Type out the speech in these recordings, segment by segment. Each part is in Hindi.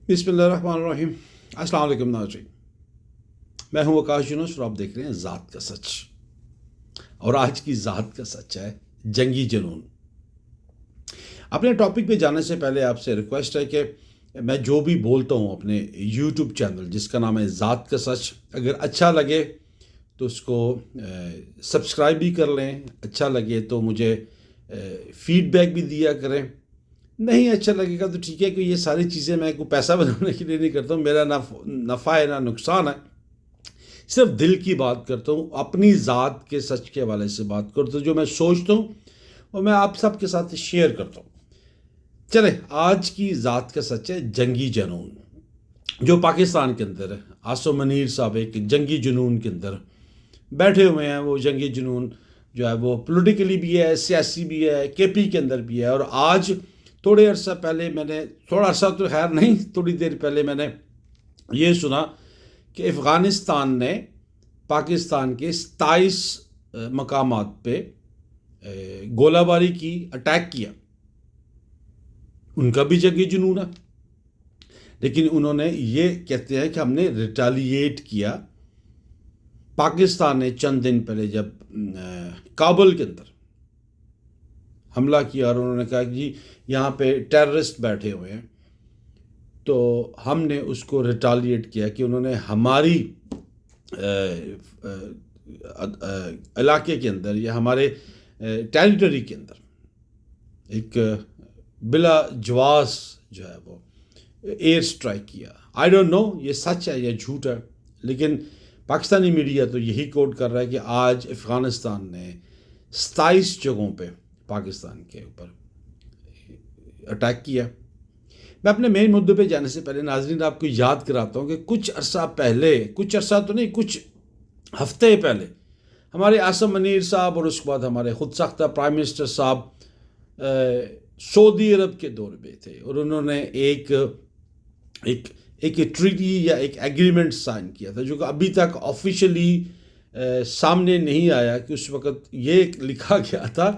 बिस्मिल्लाहिर्रहमानिर्रहीम। अस्सलाम वालेकुम नाज़रीन, मैं हूं आकाश यूनुस और आप देख रहे हैं ज़ात का सच। और आज की ज़ात का सच है जंगी जुनून। अपने टॉपिक पे जाने से पहले आपसे रिक्वेस्ट है कि मैं जो भी बोलता हूं अपने यूट्यूब चैनल जिसका नाम है ज़ात का सच, अगर अच्छा लगे तो उसको सब्सक्राइब भी कर लें, अच्छा लगे तो मुझे फीडबैक भी दिया करें, नहीं अच्छा लगेगा तो ठीक है। कि ये सारी चीज़ें मैं कोई पैसा बनाने के लिए नहीं करता हूँ, मेरा ना नफ़ा है ना नुकसान है, सिर्फ दिल की बात करता हूँ, अपनी ज़ात के सच के हवाले से बात करता हूँ, जो मैं सोचता हूँ और मैं आप सबके साथ शेयर करता हूँ। चले, आज की ज़ात का सच है जंगी जुनून जो पाकिस्तान के अंदर है। आसो मनीर साहब एक जंगी जुनून के अंदर बैठे हुए हैं। वो जंगी जुनून जो है वो पॉलिटिकली भी है, सियासी भी है, केपी के अंदर भी है। और आज थोड़े अर्सा पहले मैंने, थोड़ा अर्सा तो खैर नहीं, थोड़ी देर पहले मैंने ये सुना कि अफ़गानिस्तान ने पाकिस्तान के 27 मकामात पे गोलाबारी की, अटैक किया। उनका भी जंगी जुनून है, लेकिन उन्होंने ये कहते हैं कि हमने रिटालिएट किया। पाकिस्तान ने चंद दिन पहले जब काबुल के अंदर हमला किया और उन्होंने कहा कि जी यहाँ पे टेररिस्ट बैठे हुए हैं, तो हमने उसको रिटालिएट किया कि उन्होंने हमारी इलाके के अंदर या हमारे टेरिटरी के अंदर एक बिला जवास जो है वो एयर स्ट्राइक किया। आई डोंट नो ये सच है या झूठ है, लेकिन पाकिस्तानी मीडिया तो यही कोट कर रहा है कि आज अफ़गानिस्तान ने 27 जगहों पे पाकिस्तान के ऊपर अटैक किया। मैं अपने मेन मुद्दे पे जाने से पहले नाज़रीन आपको याद कराता हूँ कि कुछ अरसा पहले, कुछ अरसा तो नहीं, कुछ हफ्ते पहले हमारे आसम मनीर साहब और उसके बाद हमारे खुद सख्ता प्राइम मिनिस्टर साहब सऊदी अरब के दौरे पे थे और उन्होंने एक एक एक ट्रीटी या एक एग्रीमेंट साइन किया था, जो कि अभी तक ऑफिशियली सामने नहीं आया। कि उस वक़्त ये लिखा गया था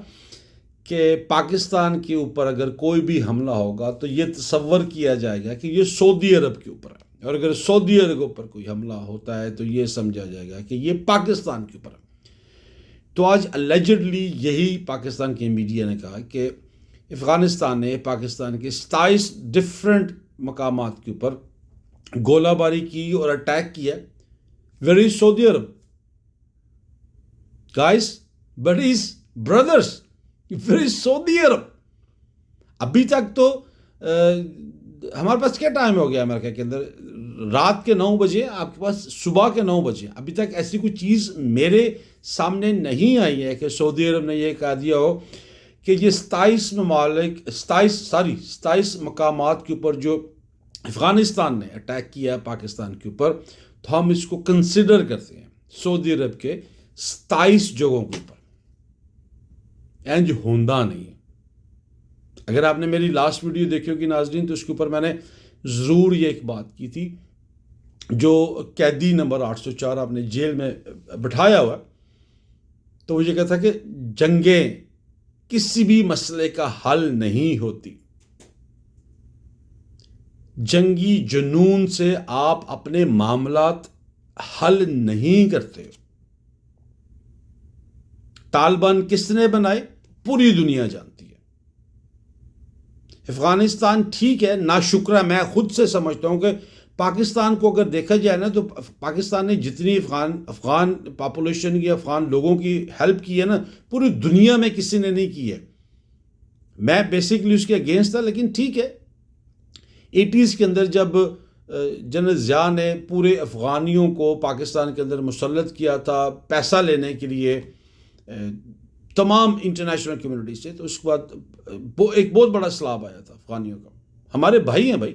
कि पाकिस्तान के ऊपर अगर कोई भी हमला होगा तो ये तसव्वुर किया जाएगा कि ये सऊदी अरब के ऊपर है, और अगर सऊदी अरब के ऊपर कोई हमला होता है तो ये समझा जाएगा कि ये पाकिस्तान के ऊपर है। तो आज अलेजिडली यही पाकिस्तान के मीडिया ने कहा कि अफ़गानिस्तान ने पाकिस्तान के 27 डिफरेंट मकामात के ऊपर गोलाबारी की और अटैक किया। Where is Saudi Arab guys, but is brothers, where is Saudi Arab? अभी तक तो हमारे पास क्या टाइम हो गया अमेरिका के अंदर, रात के 9 बजे, आपके पास सुबह के 9 बजे। अभी तक ऐसी कोई चीज़ मेरे सामने नहीं आई है कि सऊदी अरब ने यह कह दिया हो कि ये 27 ममालिक, 27 मकामात के ऊपर जो अफ़गानिस्तान ने अटैक किया पाकिस्तान के ऊपर, तो हम इसको कंसिडर करते हैं सऊदी अरब के 27 जगहों के ऊपर। इंज होंदा नहीं है। अगर आपने मेरी लास्ट वीडियो देखी होगी नाज़रीन, तो उसके ऊपर मैंने ज़रूर ये एक बात की थी, जो कैदी नंबर 804 आपने जेल में बिठाया हुआ, तो वो ये कहता कि जंगें किसी भी मसले का हल नहीं होती। जंगी जुनून से आप अपने मामलात हल नहीं करते। तालिबान किसने बनाए पूरी दुनिया जानती है। अफगानिस्तान ठीक है, नाशुक्र है, मैं खुद से समझता हूं कि पाकिस्तान को अगर देखा जाए ना, तो पाकिस्तान ने जितनी अफगान पॉपुलेशन की, अफगान लोगों की हेल्प की है ना, पूरी दुनिया में किसी ने नहीं की है। मैं बेसिकली उसके अगेंस्ट था, लेकिन ठीक है, 80s के अंदर जब जनरल ज़िया ने पूरे अफ़गानियों को पाकिस्तान के अंदर मुसल्लत किया था पैसा लेने के लिए तमाम इंटरनेशनल कम्युनिटी से, तो उसके बाद एक बहुत बड़ा सैलाब आया था अफ़गानियों का। हमारे भाई हैं भाई,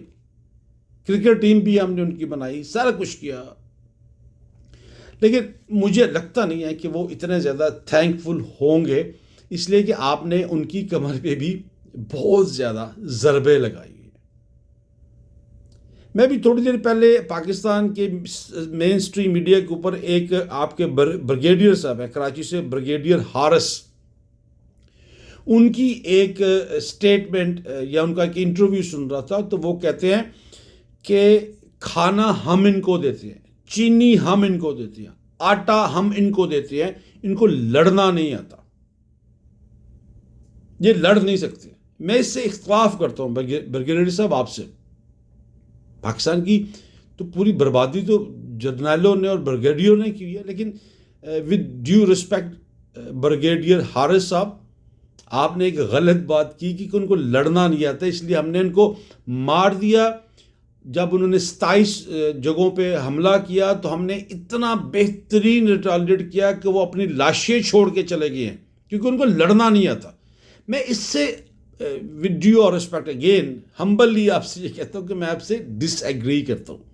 क्रिकेट टीम भी हमने उनकी बनाई, सारा कुछ किया, लेकिन मुझे लगता नहीं है कि वो इतने ज़्यादा थैंकफुल होंगे, इसलिए कि आपने उनकी कमर पे भी बहुत ज़्यादा ज़रबे लगाई। मैं भी थोड़ी देर पहले पाकिस्तान के मेन स्ट्रीम मीडिया के ऊपर एक आपके ब्रिगेडियर साहब हैं कराची से, ब्रिगेडियर हारिस, उनकी एक स्टेटमेंट या उनका एक इंटरव्यू सुन रहा था, तो वो कहते हैं कि खाना हम इनको देते हैं, चीनी हम इनको देते हैं, आटा हम इनको देते हैं, इनको लड़ना नहीं आता, ये लड़ नहीं सकते। मैं इससे इख्तलाफ करता हूँ ब्रिगेडियर साहब आपसे। पाकिस्तान की तो पूरी बर्बादी तो जर्नैलों ने और ब्रिगेडियरों ने की है, लेकिन with due respect brigadier Haris साहब, आपने एक गलत बात की कि उनको लड़ना नहीं आता, इसलिए हमने उनको मार दिया। जब उन्होंने 27 जगहों पे हमला किया तो हमने इतना बेहतरीन रिटालिएट किया कि वो अपनी लाशें छोड़ के चले गए हैं, क्योंकि उनको लड़ना नहीं आता। मैं इससे विद ड्यू और रिस्पेक्ट अगेन हम्बली आपसे ये कहता हूँ कि मैं आपसे डिसएग्री करता हूँ।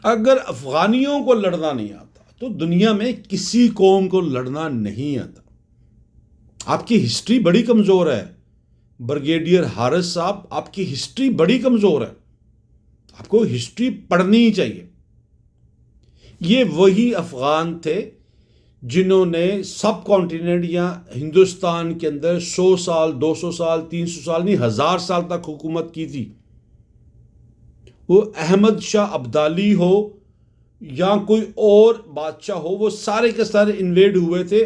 अगर अफगानियों को लड़ना नहीं आता तो दुनिया में किसी कौम को लड़ना नहीं आता। आपकी हिस्ट्री बड़ी कमज़ोर है ब्रिगेडियर हारिस साहब, आपकी हिस्ट्री बड़ी कमज़ोर है, आपको हिस्ट्री पढ़नी चाहिए। ये वही अफगान थे जिन्होंने सब कॉन्टिनेंट या हिंदुस्तान के अंदर 100 साल, 200 साल, 300 साल नहीं 1000 साल तक हुकूमत की थी। वो अहमद शाह अब्दाली हो या कोई और बादशाह हो, वो सारे के सारे इन्वेड हुए थे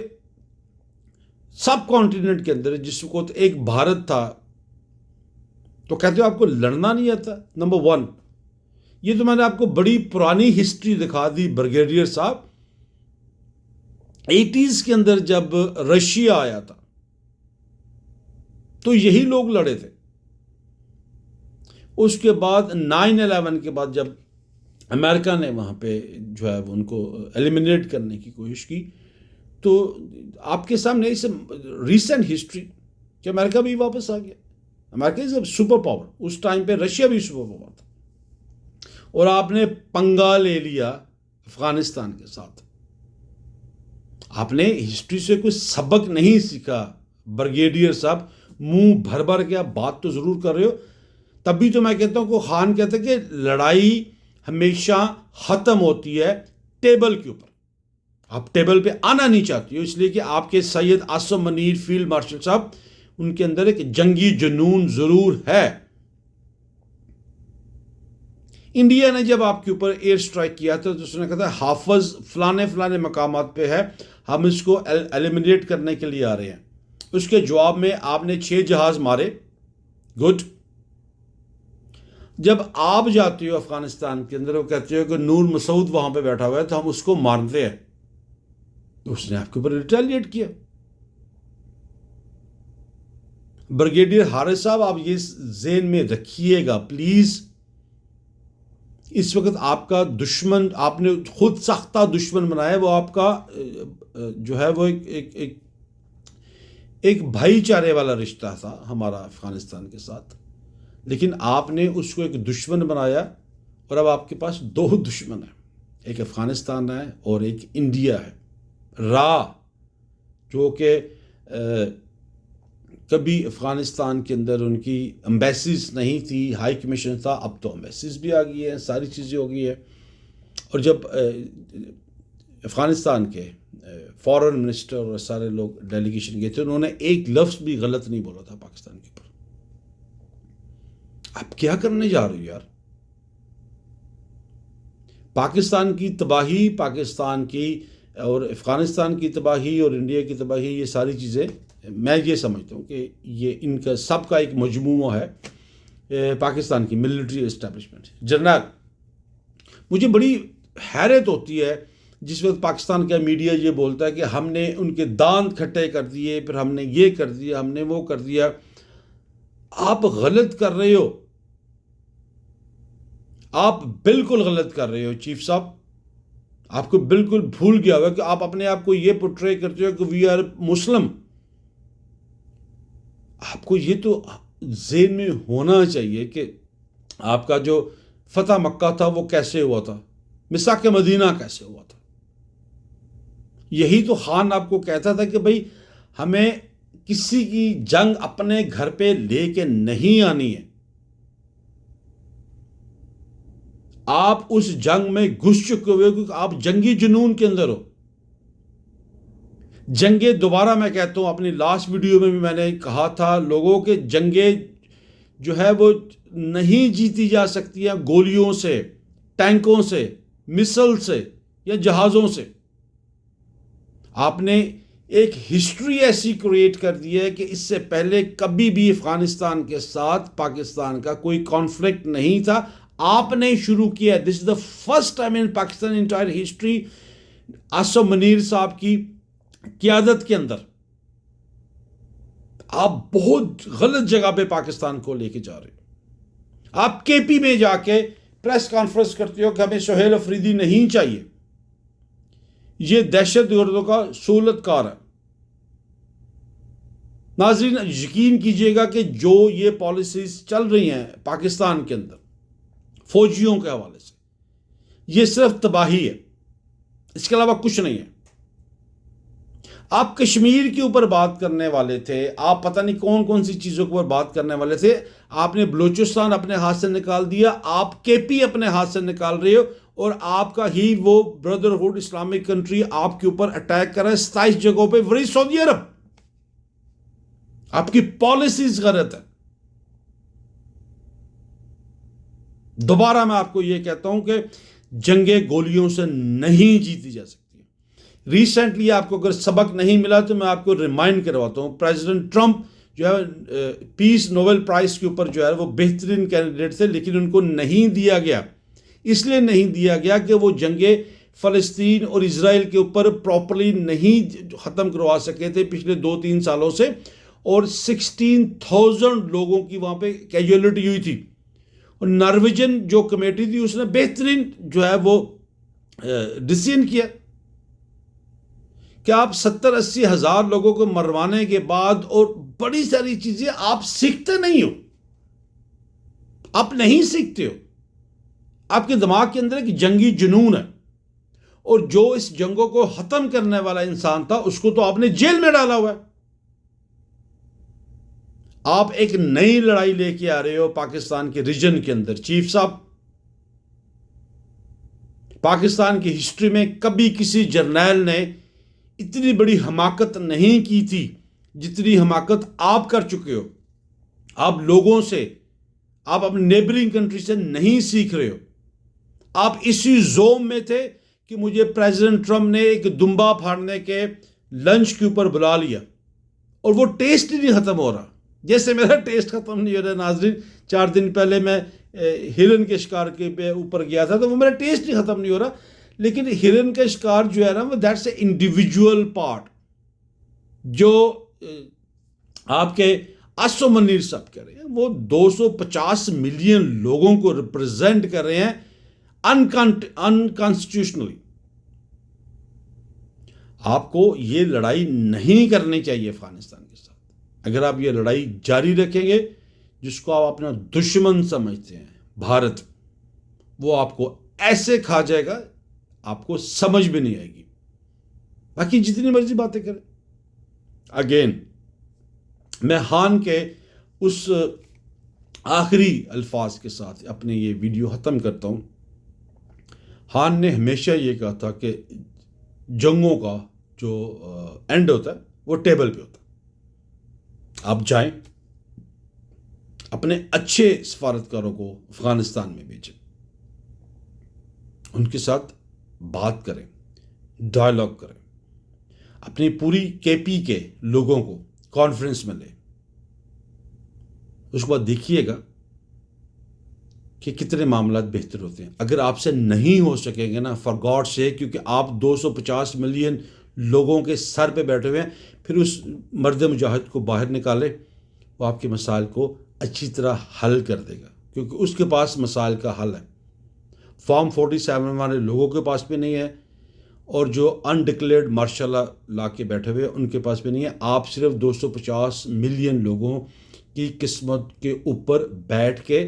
सब कॉन्टिनेंट के अंदर, जिसको तो एक भारत था। तो कहते हो आपको लड़ना नहीं आता। नंबर 1, ये तो मैंने आपको बड़ी पुरानी हिस्ट्री दिखा दी ब्रिगेडियर साहब। 80s के अंदर जब रशिया आया था तो यही लोग लड़े थे। उसके बाद 9/11 के बाद जब अमेरिका ने वहाँ पे जो है उनको एलिमिनेट करने की कोशिश की, तो आपके सामने इस रीसेंट हिस्ट्री कि अमेरिका भी वापस आ गया। America is a super power, उस टाइम पे रशिया भी सुपर पावर था, और आपने पंगा ले लिया अफगानिस्तान के साथ। आपने हिस्ट्री से कोई सबक नहीं सीखा ब्रिगेडियर साहब। मुंह भर भर के आप बात तो ज़रूर कर रहे हो, तभी तो मैं कहता हूँ को खान कहते हैं कि लड़ाई हमेशा ख़त्म होती है टेबल के ऊपर। आप टेबल पे आना नहीं चाहती हो, इसलिए कि आपके सैयद आसम मनीर फील्ड मार्शल साहब, उनके अंदर एक जंगी जुनून ज़रूर है। इंडिया ने जब आपके ऊपर एयर स्ट्राइक किया था तो उसने कहा था हाफिज फलाने फलाने मकामात पे है, हम इसको एलिमिनेट करने के लिए आ रहे हैं। उसके जवाब में आपने 6 जहाज़ मारे, गुड। जब आप जाते हो अफगानिस्तान के अंदर, वो कहते हो कि नूर मसूद वहाँ पे बैठा हुआ है तो हम उसको मारते हैं, तो उसने आपके ऊपर रिटेलिएट किया। ब्रिगेडियर हारिस साहब, आप ये ज़हन में रखिएगा प्लीज़, इस वक्त आपका दुश्मन आपने खुद सख्ता दुश्मन बनाया, वो आपका जो है वो एक भाईचारे वाला रिश्ता था हमारा अफ़गानिस्तान के साथ, लेकिन आपने उसको एक दुश्मन बनाया, और अब आपके पास 2 दुश्मन हैं, एक अफ़गानिस्तान है और एक इंडिया है। जो कि कभी अफ़गानिस्तान के अंदर उनकी एम्बेसीज नहीं थी, हाई कमीशन था, अब तो एम्बेसीज भी आ गई है, सारी चीज़ें हो गई है। और जब अफ़गानिस्तान के फॉरेन मिनिस्टर और सारे लोग डेलीगेशन गए थे, उन्होंने एक लफ्ज़ भी गलत नहीं बोला था पाकिस्तान के ऊपर। आप क्या करने जा रहे हो यार? पाकिस्तान की तबाही, पाकिस्तान की और अफ़गानिस्तान की तबाही और इंडिया की तबाही, ये सारी चीज़ें मैं ये समझता हूँ कि ये इनका सबका एक मजमूआ है पाकिस्तान की मिलिट्री इस्टेब्लिशमेंट। जनरल, मुझे बड़ी हैरत होती है जिस वक्त पाकिस्तान का मीडिया ये बोलता है कि हमने उनके दांत खट्टे कर दिए, फिर हमने ये कर दिया, हमने वो कर दिया। आप गलत कर रहे हो, आप बिल्कुल गलत कर रहे हो चीफ साहब। आपको बिल्कुल भूल गया होगा कि आप अपने आप को ये पोर्ट्रे करते हो कि वी आर मुस्लिम। आपको ये तो ज़हन में होना चाहिए कि आपका जो फतह मक्का था वो कैसे हुआ था, मिसाक मदीना कैसे हुआ था। यही तो खान आपको कहता था कि भाई हमें किसी की जंग अपने घर पे लेके नहीं आनी है। आप उस जंग में घुस चुके हुए क्योंकि आप जंगी जुनून के अंदर हो। जंगे दोबारा मैं कहता हूं, अपनी लास्ट वीडियो में भी मैंने कहा था लोगों के, जंगे जो है वो नहीं जीती जा सकती है गोलियों से, टैंकों से, मिसाइल से या जहाज़ों से। आपने एक हिस्ट्री ऐसी क्रिएट कर दी है कि इससे पहले कभी भी अफगानिस्तान के साथ पाकिस्तान का कोई कॉन्फ्लिक्ट नहीं था, आपने शुरू किया। This is the first time in Pakistan entire history Asif Munir साहब की क़यादत के अंदर आप बहुत गलत जगह पे पाकिस्तान को लेके जा रहे हो। आप केपी में जाके प्रेस कॉन्फ्रेंस करते हो कि हमें सुहेल अफरीदी नहीं चाहिए, ये दहशतगर्दों का सहूलतकार है। नाज़रीन, यकीन कीजिएगा कि जो ये पॉलिसीज चल रही हैं पाकिस्तान के अंदर फौजियों के हवाले से, ये सिर्फ तबाही है, इसके अलावा कुछ नहीं है। आप कश्मीर के ऊपर बात करने वाले थे, आप पता नहीं कौन कौन सी चीज़ों के ऊपर बात करने वाले थे, आपने बलूचिस्तान अपने हाथ से निकाल दिया, आप केपी अपने हाथ से निकाल रहे हो, और आपका ही वो ब्रदरहुड इस्लामिक कंट्री आपके ऊपर अटैक कर रहा है 27 जगहों पे, वही सऊदी अरब। आपकी पॉलिसीज गलत है। दोबारा मैं आपको यह कहता हूं कि जंगे गोलियों से नहीं जीती जा सकती। रिसेंटली आपको अगर सबक नहीं मिला तो मैं आपको रिमाइंड करवाता हूं, प्रेसिडेंट ट्रंप जो है पीस नोबेल प्राइज के ऊपर जो है वो बेहतरीन कैंडिडेट थे, लेकिन उनको नहीं दिया गया। इसलिए नहीं दिया गया कि वो जंगे फ़लस्तीन और इजराइल के ऊपर प्रॉपरली नहीं ख़त्म करवा सके थे पिछले 2-3 सालों से, और 16,000 लोगों की वहाँ पे कैजुअलिटी हुई थी। और नॉर्वेजियन जो कमेटी थी उसने बेहतरीन जो है वो डिसीजन किया कि आप 70-80 हज़ार लोगों को मरवाने के बाद और बड़ी सारी चीज़ें आप सीखते नहीं हो, आप नहीं सीखते हो। आपके दिमाग के अंदर एक जंगी जुनून है, और जो इस जंगों को ख़त्म करने वाला इंसान था उसको तो आपने जेल में डाला हुआ है। आप एक नई लड़ाई लेके आ रहे हो पाकिस्तान के रीजन के अंदर। चीफ साहब, पाकिस्तान की हिस्ट्री में कभी किसी जर्नैल ने इतनी बड़ी हमाकत नहीं की थी जितनी हमाकत आप कर चुके हो। आप लोगों से, आप अपनी नेबरिंग कंट्री से नहीं सीख रहे हो। आप इसी जोम में थे कि मुझे प्रेसिडेंट ट्रंप ने एक दुम्बा फाड़ने के लंच के ऊपर बुला लिया, और वो टेस्ट ही नहीं ख़त्म हो रहा, जैसे मेरा टेस्ट ख़त्म नहीं हो रहा। नाज़रीन, 4 दिन पहले मैं हिरन के शिकार के पे ऊपर गया था, तो वो मेरा टेस्ट ही ख़त्म नहीं हो रहा। लेकिन हिरन का शिकार जो है ना, वो दैट्स ए इंडिविजुअल पार्ट जो आपके आसिफ मुनीर साहब कह रहे हैं, वो 250 मिलियन लोगों को रिप्रेजेंट कर रहे हैं अनकॉन्स्टिट्यूशनली। आपको ये लड़ाई नहीं करनी चाहिए अफगानिस्तान के साथ। अगर आप ये लड़ाई जारी रखेंगे, जिसको आप अपना दुश्मन समझते हैं भारत, वो आपको ऐसे खा जाएगा आपको समझ भी नहीं आएगी। बाकी जितनी मर्जी बातें करें। अगेन मैं हान के उस आखिरी अल्फाज के साथ अपने ये वीडियो ख़त्म करता हूँ। हान ने हमेशा ये कहा था कि जंगों का जो एंड होता है वो टेबल पे होता है। आप जाएं, अपने अच्छे सफारतकारों को अफगानिस्तान में भेजें, उनके साथ बात करें, डायलॉग करें, अपनी पूरी केपी के लोगों को कॉन्फ्रेंस में लें। उसके बाद देखिएगा कि कितने मामला बेहतर होते हैं। अगर आपसे नहीं हो सकेंगे ना, फॉर गॉड से, क्योंकि आप 250 मिलियन लोगों के सर पे बैठे हुए हैं, फिर उस मर्द मुजाहिद को बाहर निकालें, वो आपके मसाइल को अच्छी तरह हल कर देगा, क्योंकि उसके पास मसाइल का हल है। फॉर्म 47 वाले लोगों के पास भी नहीं है, और जो अनडिक्लेयर्ड मार्शल ला के बैठे हुए उनके पास भी नहीं है। आप सिर्फ 250 मिलियन लोगों की किस्मत के ऊपर बैठ के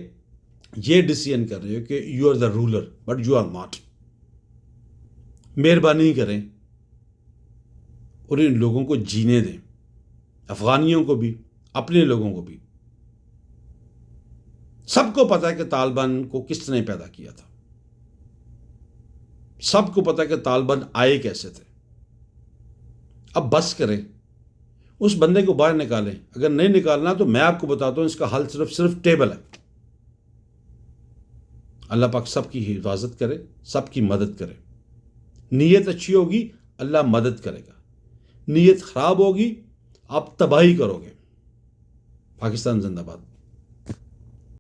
ये डिसीजन कर रहे हो कि you are the ruler, but you are not. मेहरबानी करें और इन लोगों को जीने दें, अफगानियों को भी, अपने लोगों को भी। सबको पता है कि तालिबान को किसने पैदा किया था, सबको पता है कि तालिबान आए कैसे थे। अब बस करें, उस बंदे को बाहर निकालें। अगर नहीं निकालना तो मैं आपको बताता हूँ इसका हल सिर्फ टेबल है। अल्लाह पाक सबकी हिफाजत करे, सबकी मदद करे। नीयत अच्छी होगी, अल्लाह मदद करेगा। नीयत खराब होगी, आप तबाही करोगे। पाकिस्तान जिंदाबाद।